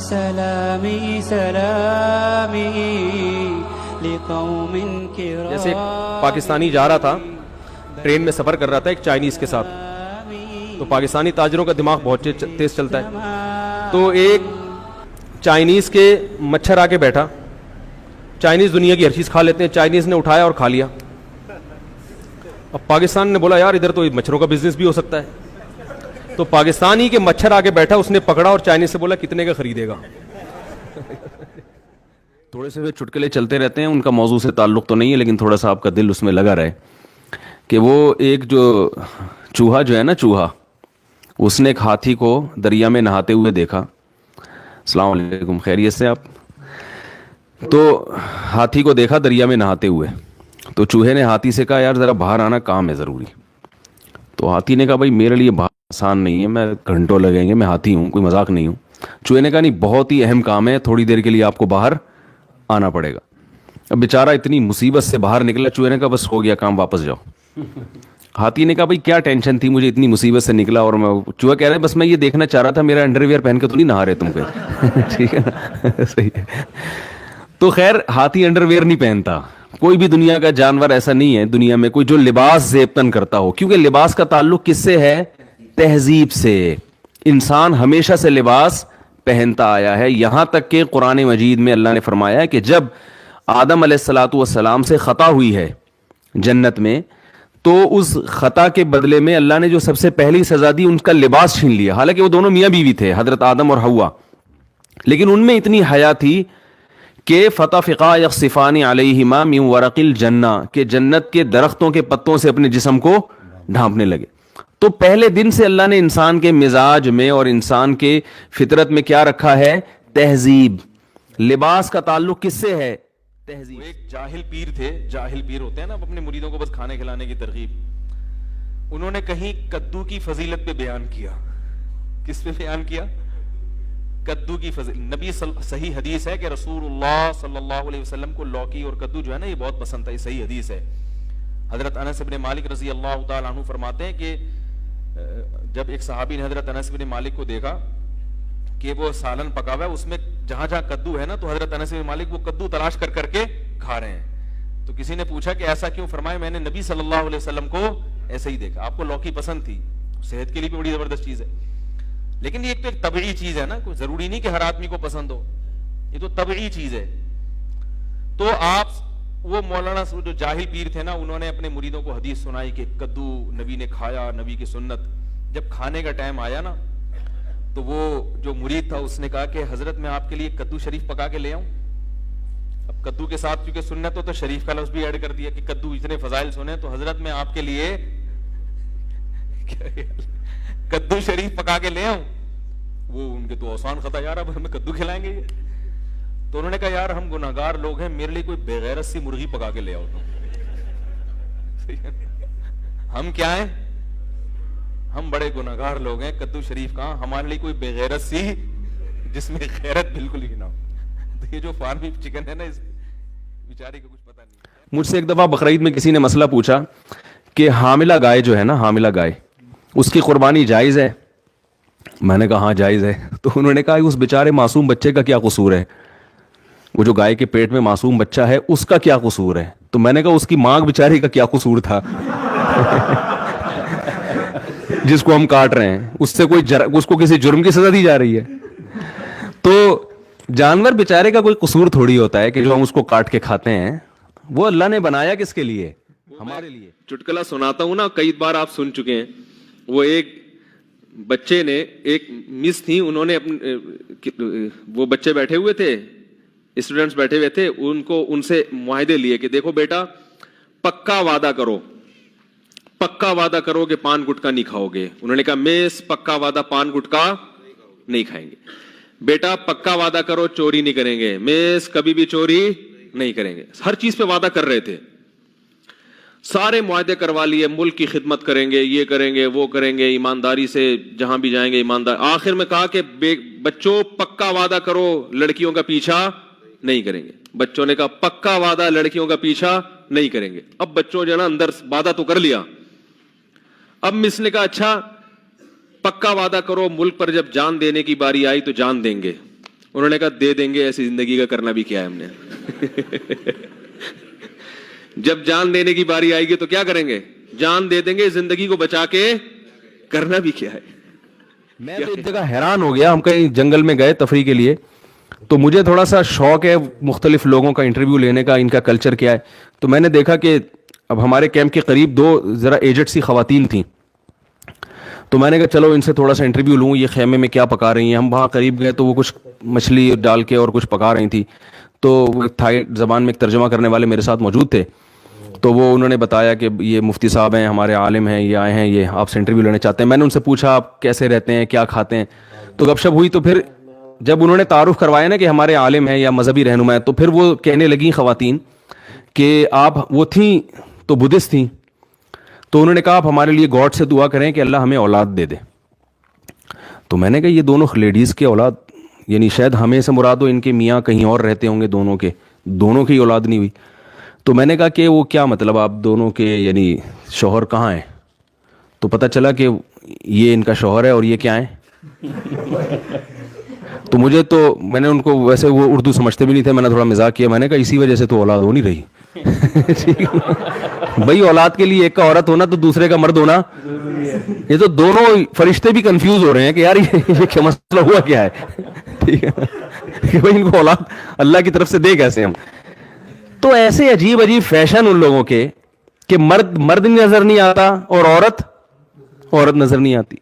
سلامی سلامی لقوم کرام. جیسے پاکستانی جا رہا تھا ٹرین میں سفر کر رہا تھا ایک چائنیز کے ساتھ, تو پاکستانی تاجروں کا دماغ بہت تیز چلتا ہے. تو ایک چائنیز کے مچھر آ کے بیٹھا. چائنیز دنیا کی ہر چیز کھا لیتے ہیں, چائنیز نے اٹھایا اور کھا لیا. اب پاکستان نے بولا یار ادھر تو مچھروں کا بزنس بھی ہو سکتا ہے. تو پاکستانی کے مچھر آ کے بیٹھا, اس نے پکڑا اور چائنیز سے بولا کتنے کا خریدے گا. تھوڑے سے چٹکلے چلتے رہتے ہیں, ان کا موضوع سے تعلق تو نہیں ہے لیکن تھوڑا سا آپ کا دل اس میں لگا رہے کہ وہ ایک جو چوہا جو ہے نا چوہا, اس نے ایک ہاتھی کو دریا میں نہاتے ہوئے دیکھا. السلام علیکم, خیریت سے آپ؟ تو ہاتھی کو دیکھا دریا میں نہاتے ہوئے, تو چوہے نے ہاتھی سے کہا یار ذرا باہر آنا, کام ہے ضروری. تو ہاتھی نے کہا بھائی میرے لیے باہر آسان نہیں ہے, میں گھنٹوں لگیں گے, میں ہاتھی ہوں, کوئی مذاق نہیں ہوں. چوہے نے کہا نہیں بہت ہی اہم کام ہے, تھوڑی دیر کے لیے آپ کو باہر آنا پڑے گا. اب بیچارہ اتنی مصیبت سے باہر نکلا, چوہے نے کہا بس ہو گیا کام, واپس جاؤ. ہاتھی نے کہا بھائی کیا ٹینشن تھی, مجھے اتنی مصیبت سے نکلا, اور میں چوہا کہہ رہے بس میں یہ دیکھنا چاہ رہا تھا میرا انڈر ویئر پہن کے تو نہیں نہا رہے تم پہ. ٹھیک ہے نا, صحیح ہے. تو خیر ہاتھی انڈر ویئر نہیں پہنتا, کوئی بھی دنیا کا جانور ایسا نہیں ہے دنیا میں کوئی جو لباس زیبتن کرتا ہو, کیونکہ لباس کا تعلق کس سے ہے؟ تہذیب سے. انسان ہمیشہ سے لباس پہنتا آیا ہے, یہاں تک کہ قرآن مجید میں اللہ نے فرمایا ہے کہ جب آدم علیہ الصلاۃ والسلام سے خطا ہوئی ہے جنت میں, تو اس خطا کے بدلے میں اللہ نے جو سب سے پہلی سزا دی ان کا لباس چھین لیا. حالانکہ وہ دونوں میاں بیوی تھے, حضرت آدم اور حوا, لیکن ان میں اتنی حیا تھی کہ فتفقا یخصفان علیہما من ورق الجنہ, کہ جنت کے درختوں کے پتوں سے اپنے جسم کو ڈھانپنے لگے. تو پہلے دن سے اللہ نے انسان کے مزاج میں اور انسان کے فطرت میں کیا رکھا ہے؟ تہذیب. لباس کا تعلق کس سے ہے؟ تہذیب. ایک جاہل پیر تھے, جاہل پیر ہوتے ہیں نا اپنے مریدوں کو بس کھانے کھلانے کی ترغیب, انہوں نے کہیں کدو کی فضیلت پہ بیان کیا. کس پہ بیان کیا؟ کدو کی فضیلت. نبی صحیح حدیث ہے کہ رسول اللہ صلی اللہ علیہ وسلم کو لوکی اور کدو جو ہے نا یہ بہت پسند تھا, یہ صحیح حدیث ہے. حضرت انس بن مالک رضی اللہ تعالیٰ عنہ فرماتے ہیں کہ جب ایک صحابی نے حضرت انس بن مالک کو دیکھا کہ وہ سالن پکا ہوا ہے, اس میں جہاں جہاں کدو ہے نا, تو حضرت انس بن مالک وہ کدو تلاش کر کر کے کھا رہے ہیں. تو کسی نے پوچھا کہ ایسا کیوں؟ فرمایا میں نے نبی صلی اللہ علیہ وسلم کو ایسے ہی دیکھا. آپ کو لوکی پسند تھی, صحت کے لیے بھی بڑی زبردست چیز ہے, لیکن یہ ایک طبعی چیز ہے نا, کوئی ضروری نہیں کہ ہر آدمی کو پسند ہو, یہ تو طبعی چیز ہے. تو آپ وہ مولانا جو جاہل پیر تھے نا, انہوں نے اپنے مریدوں کو حدیث سنائی کہ کدو نبی نے کھایا, نبی کی سنت. جب کھانے کا ٹائم آیا نا, تو وہ جو مرید تھا اس نے کہا کہ حضرت میں آپ کے لیے کدو شریف پکا کے لے آؤں. اب کدو کے ساتھ کیونکہ سنت ہو تو شریف کا لفظ بھی ایڈ کر دیا کہ کدو اتنے فضائل سنے, تو حضرت میں آپ کے لیے کدو شریف پکا کے لے آؤں. وہ ان کے تو آسان خطا, یار اب ہمیں کدو کھلائیں گے یہ. تو انہوں نے کہا یار ہم گناہگار لوگ ہیں, میرے لیے کوئی بغیرت سی مرغی پکا کے لے آؤ. ہم کیا ہیں؟ ہم بڑے گناہگار لوگ ہیں, کدو شریف کہاں, ہمارے لیے کوئی بغیرت سی جس میں غیرت بالکل ہی نہ ہو. تو یہ جو فارمی چکن ہے نا, اس بیچارے کو کچھ پتہ نہیں. مجھ سے ایک دفعہ بقرعید میں کسی نے مسئلہ پوچھا کہ حاملہ گائے جو ہے نا, حاملہ گائے, اس کی قربانی جائز ہے؟ میں نے کہا ہاں جائز ہے. تو انہوں نے کہا اس بیچارے معصوم بچے کا کیا قصور ہے؟ وہ جو گائے کے پیٹ میں معصوم بچہ ہے اس کا کیا قصور ہے؟ تو میں نے کہا اس کی ماں بیچاری کا کیا قصور تھا جس کو ہم کاٹ رہے ہیں, اس سے اس کو کسی جرم کی سزا دی جا رہی ہے. تو جانور بیچارے کا کوئی قصور تھوڑی ہوتا ہے کہ جو ہم اس کو کاٹ کے کھاتے ہیں. وہ اللہ نے بنایا کس کے لیے؟ ہمارے لیے. چٹکلا سناتا ہوں نا, کئی بار آپ سن چکے ہیں. وہ ایک بچے نے, ایک مس تھی, انہوں نے وہ بچے بیٹھے ہوئے تھے, اسٹوڈنٹس بیٹھے ہوئے تھے, ان سے معاہدے لیے کہ دیکھو بیٹا پکا وعدہ کرو, پکا وعدہ کرو کہ پان گٹکا نہیں کھاؤ گے. انہوں نے کہا میس پکا وعدہ پان گٹکا نہیں کھائیں گے. بیٹا پکا وعدہ کرو چوری نہیں کریں گے. میس کبھی بھی چوری نہیں کریں گے. ہر چیز پہ وعدہ کر رہے تھے, سارے معاہدے کروا لیے, ملک کی خدمت کریں گے, یہ کریں گے, وہ کریں گے, ایمانداری سے جہاں بھی جائیں گے ایماندار. آخر میں کہا کہ بچوں پکا وعدہ کرو لڑکیوں کا پیچھا نہیں کریں گے. بچوں نے کہا پکا وعدہ لڑکیوں کا پیچھا نہیں کریں گے. اب بچوں جو نا اندر وعدہ تو کر لیا. اب مس نے کہا اچھا پکا وعدہ کرو ملک پر جب جان دینے کی باری آئی تو جان دیں گے. انہوں نے کہا دے دیں گے, ایسی زندگی کا کرنا بھی کیا ہے ہم نے. جب جان دینے کی باری آئے گی تو کیا کریں گے؟ جان دے دیں گے, زندگی کو بچا کے کرنا بھی کیا ہے. میں تو ایک جگہ حیران ہو گیا, ہم کہیں جنگل میں گئے تفریح کے لیے, تو مجھے تھوڑا سا شوق ہے مختلف لوگوں کا انٹرویو لینے کا, ان کا کلچر کیا ہے. تو میں نے دیکھا کہ اب ہمارے کیمپ کے قریب 2 ذرا ایجڈ سی خواتین تھیں, تو میں نے کہا چلو ان سے تھوڑا سا انٹرویو لوں, یہ خیمے میں کیا پکا رہی ہیں. ہم وہاں قریب گئے تو وہ کچھ مچھلی ڈال کے اور کچھ پکا رہی تھی, تو تھائی زبان میں ایک ترجمہ کرنے والے میرے ساتھ موجود تھے. تو وہ انہوں نے بتایا کہ یہ مفتی صاحب ہیں, ہمارے عالم ہیں, یہ آئے ہیں, یہ آپ سے انٹرویو لینا چاہتے ہیں. میں نے ان سے پوچھا آپ کیسے رہتے ہیں, کیا کھاتے ہیں, تو گپ شپ ہوئی. تو پھر جب انہوں نے تعارف کروایا نا کہ ہمارے عالم ہیں یا مذہبی رہنما ہیں, تو پھر وہ کہنے لگیں خواتین کہ آپ, وہ تھیں تو بدھسٹ تھیں, تو انہوں نے کہا آپ ہمارے لیے گاڈ سے دعا کریں کہ اللہ ہمیں اولاد دے دے. تو میں نے کہا یہ دونوں لیڈیز کے اولاد, یعنی شاید ہمیں سے مراد ہو, ان کے میاں کہیں اور رہتے ہوں گے, دونوں کی اولاد نہیں ہوئی. تو میں نے کہا کہ وہ کیا مطلب آپ دونوں کے, یعنی شوہر کہاں ہیں؟ تو پتہ چلا کہ یہ ان کا شوہر ہے اور یہ کیا ہیں. تو میں نے ان کو, ویسے وہ اردو سمجھتے بھی نہیں تھے, میں نے تھوڑا مزاق کیا, میں نے کہا اسی وجہ سے تو اولاد ہو نہیں رہی. بھائی اولاد کے لیے ایک کا عورت ہونا تو دوسرے کا مرد ہونا, یہ تو دونوں فرشتے بھی کنفیوز ہو رہے ہیں کہ یار یہ کیا مسئلہ ہوا کیا ہے. ٹھیک ہے کہ بھائی ان کو اولاد اللہ کی طرف سے دے کیسے ہم. تو ایسے عجیب فیشن ان لوگوں کے کہ مرد نظر نہیں آتا اور عورت نظر نہیں آتی.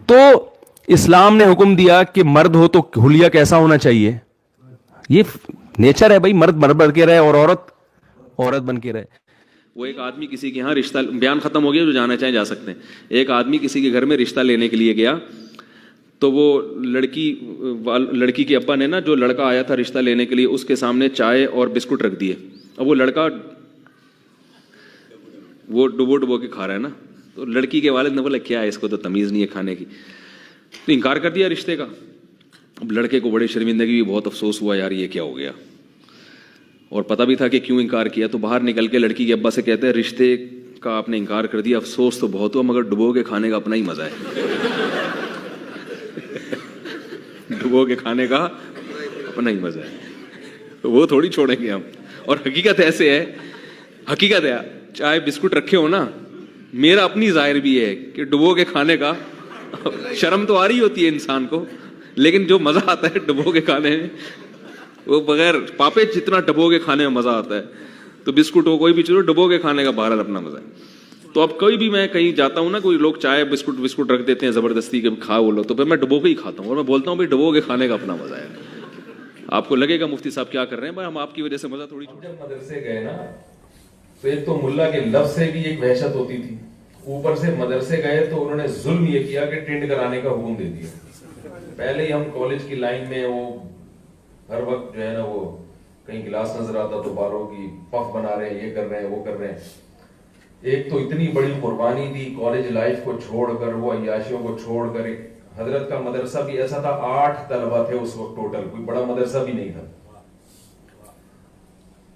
تو اسلام نے حکم دیا کہ مرد ہو تو حلیہ کیسا ہونا چاہیے, یہ نیچر ہے بھائی, مرد بن کے رہے اور عورت بن کے رہے. وہ ایک آدمی کسی کے یہاں رشتہ, بیان ختم ہو گیا, جو جانا چاہیں جا سکتے ہیں. ایک آدمی کسی کے گھر میں رشتہ لینے کے لیے گیا, تو وہ لڑکی کے ابا نے نا, جو لڑکا آیا تھا رشتہ لینے کے لیے, اس کے سامنے چائے اور بسکٹ رکھ دیے. اب وہ لڑکا وہ ڈبو کے کھا رہا ہے نا, تو لڑکی کے والد نے بولا کیا ہے, اس کو تو تمیز نہیں ہے کھانے کی, تو انکار کر دیا رشتے کا. اب لڑکے کو بڑی شرمندگی, بھی بہت افسوس ہوا یار یہ کیا ہو گیا, اور پتہ بھی تھا کہ کیوں انکار کیا. تو باہر نکل کے لڑکی کے ابا سے کہتے ہیں رشتے کا آپ نے انکار کر دیا, افسوس تو بہت ہوا, مگر ڈبو کے کھانے کا اپنا ہی مزہ ہے. ڈبو کے کھانے کا اپنا ہی مزہ ہے, تو وہ تھوڑی چھوڑیں گے ہم. اور حقیقت ایسے ہے, حقیقت ہے, چائے بسکٹ رکھے ہو نا, میرا اپنی ظاہر بھی ہے کہ ڈبو کے کھانے کا شرم تو آ رہی ہوتی ہے انسان کو, لیکن جو مزہ آتا ہے ڈبو کے کھانے میں, وہ بغیر پاپے جتنا ڈبو کے کھانے میں مزہ آتا ہے, تو بسکٹ ہو کوئی بھی چیز ہو, ڈبو کے کھانے کا بہرحال اپنا مزہ ہے. تو اب کوئی بھی, میں کہیں جاتا ہوں نا, کوئی لوگ چائے بسکٹ رکھ دیتے ہیں زبردستی کہ کھا وہ لو, تو پھر میں ڈبو کے ہی کھاتا ہوں, اور میں بولتا ہوں بھائی ڈبو کے کھانے کا اپنا مزہ ہے. آپ کو لگے گا مفتی صاحب کیا کر رہے ہیں, بھائی ہم آپ کی وجہ سے مزہ تھوڑی. جب مدرسے گئے نا, تو ایک تو ملا کے لفظ سے بھی ایک وحشت ہوتی تھی, اوپر سے مدرسے گئے تو انہوں نے ظلم یہ کیا کہ ٹینٹ کرانے کا حکم دے دیا. پہلے ہی ہم کالج کی لائن میں, وہ ہر وقت جو ہے نا, وہ کہیں گلاس نظر آتا تو بالوں کی پف بنا رہے ہیں, یہ کر رہے ہیں, وہ کر رہے ہیں. ایک تو اتنی بڑی قربانی دی کالج لائف کو چھوڑ کر, وہ عیاشیوں کو چھوڑ کر. حضرت کا مدرسہ بھی ایسا تھا, 8 طلبہ تھے اس وقت ٹوٹل, کوئی بڑا مدرسہ بھی نہیں تھا.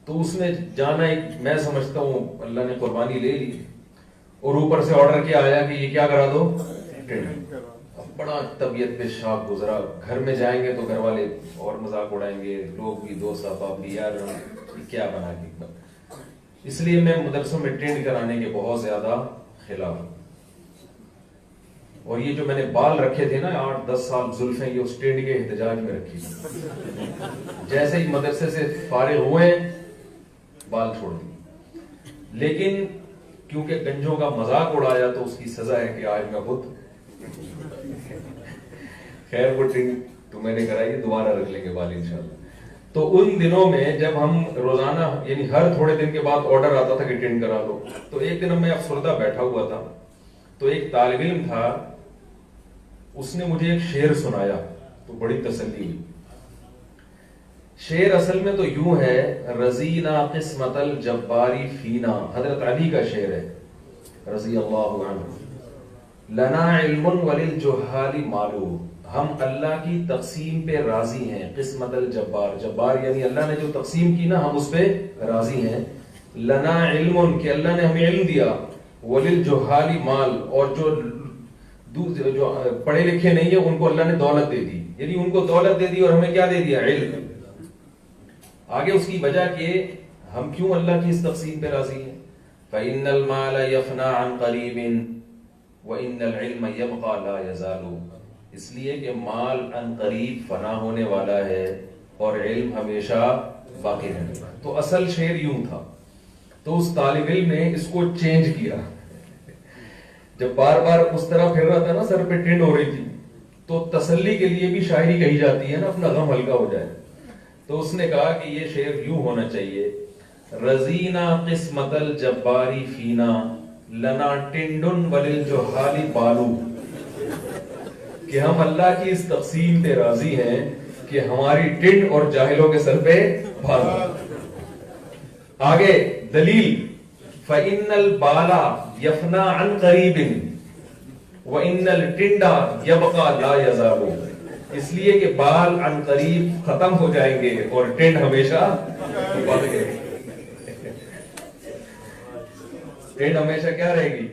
تو اس میں جانا ایک, میں سمجھتا ہوں اللہ نے قربانی لے لی, اور اوپر سے آرڈر کیا آیا کہ یہ کیا کرا دو, اب بڑا طبیعت پہ شاک گزرا. گھر میں جائیں گے تو گھر والے اور مذاق اڑائیں گے, لوگ بھی, دوست احباب بھی, یار کیا بنا کے. اس لیے میں مدرسوں میں ٹینٹ کرانے کے بہت زیادہ خلاف ہوں. اور یہ جو میں نے بال رکھے تھے نا 8-10 سال زلفیں, یہ اس ٹینٹ کے احتجاج میں رکھی تھی. جیسے ہی مدرسے سے فارغ ہوئے بال چھوڑ دی, لیکن کیونکہ گنجوں کا مذاق اڑایا تو اس کی سزا ہے کہ آج میں خود. خیر وہ ٹینٹ تو میں نے کرائی, دوبارہ رکھ لیں گے بال انشاءاللہ. تو ان دنوں میں جب ہم روزانہ, یعنی ہر تھوڑے دن کے بعد آرڈر آتا تھا کہ ٹینٹ کرا لو, تو ایک دن میں افسردہ بیٹھا ہوا تھا, تو ایک طالب علم تھا, اس نے مجھے ایک شعر سنایا, تو بڑی تسلی ہوئی. شعر اصل میں تو یوں ہے, رضینا قسمت الجباری فینا, حضرت علی کا شعر ہے رضی اللہ عنہ. لنا علم وللجہال معلوم, ہم اللہ کی تقسیم پہ راضی ہیں. قسمت الجبار, جبار یعنی اللہ نے جو تقسیم کی نا, ہم اس پہ راضی ہیں. لنا علم, کہ اللہ نے ہمیں علم دیا. وللجہال مال, اور جو پڑھے لکھے نہیں ہیں ان کو اللہ نے دولت دے دی. یعنی ان کو دولت دے دی اور ہمیں کیا دے دیا؟ علم. آگے اس کی وجہ کہ ہم کیوں اللہ کی اس تقسیم پہ راضی ہیں. فَإِنَّ الْمَالَ يَفْنَى عَنْ قَرِيبٍ وَإِنَّ الْعِلْمَ يَبْقَى لَا يَزَالُ. اس لیے کہ مال ان قریب فنا ہونے والا ہے اور علم ہمیشہ باقی رہنے والا. تو اصل شعر یوں تھا. تو اس طالب علم نے اس کو چینج کیا. جب بار بار اس طرح پھر رہا تھا نا، سر پہ ٹرینڈ ہو رہی تھی، تو تسلی کے لیے بھی شاعری کہی جاتی ہے نا، اپنا غم ہلکا ہو جائے. تو اس نے کہا کہ یہ شعر یوں ہونا چاہیے: رضینا قسمت الجباری فینا لنا ٹنڈن وللجہال بالو. کہ ہم اللہ کی اس تقسیم پہ راضی ہیں کہ ہماری ٹنڈ اور جاہلوں کے سر پہ بال. آگے دلیل: فَإِنَّ الْبَالَ يَفْنَى عَنْ قَرِيبٍ وَإِنَّ الْٹِنْڈَ يَبْقَى لَا يَزَالُ. اس لیے کہ بال عن قریب ختم ہو جائیں گے اور ٹنڈ ہمیشہ بڑھ گئے. ٹنڈ ہمیشہ کیا رہے گی؟